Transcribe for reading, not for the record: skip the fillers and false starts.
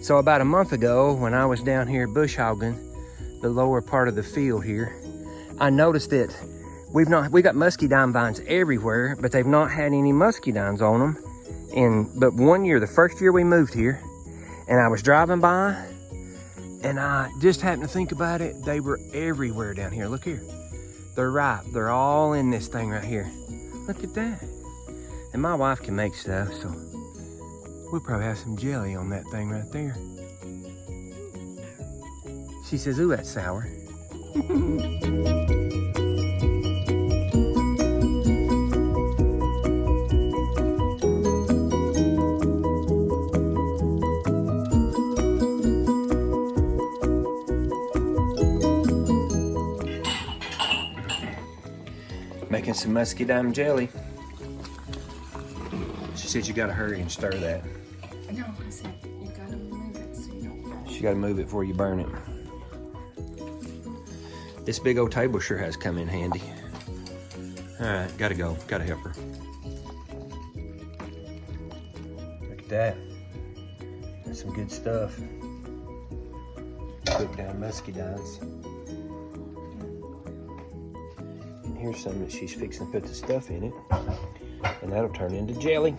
So about a month ago, when I was down here bush hogging the lower part of the field here, I noticed that we got muscadine vines everywhere, but they've not had any muscadines on them. But one year, the first year we moved here, and I was driving by, and I just happened to think about it. They were everywhere down here. Look here. They're ripe. They're all in this thing right here. Look at that. And my wife can make stuff, so we'll probably have some jelly on that thing right there. She says, ooh, that's sour. Making some muscadine jelly. She said you gotta hurry and stir that. No, I said you gotta move it so you don't. She gotta move it before you burn it. This big old table sure has come in handy. All right, gotta go, gotta help her. Look at that. That's some good stuff. Cook down muscadines. And here's some that she's fixing to put the stuff in it. And that'll turn into jelly.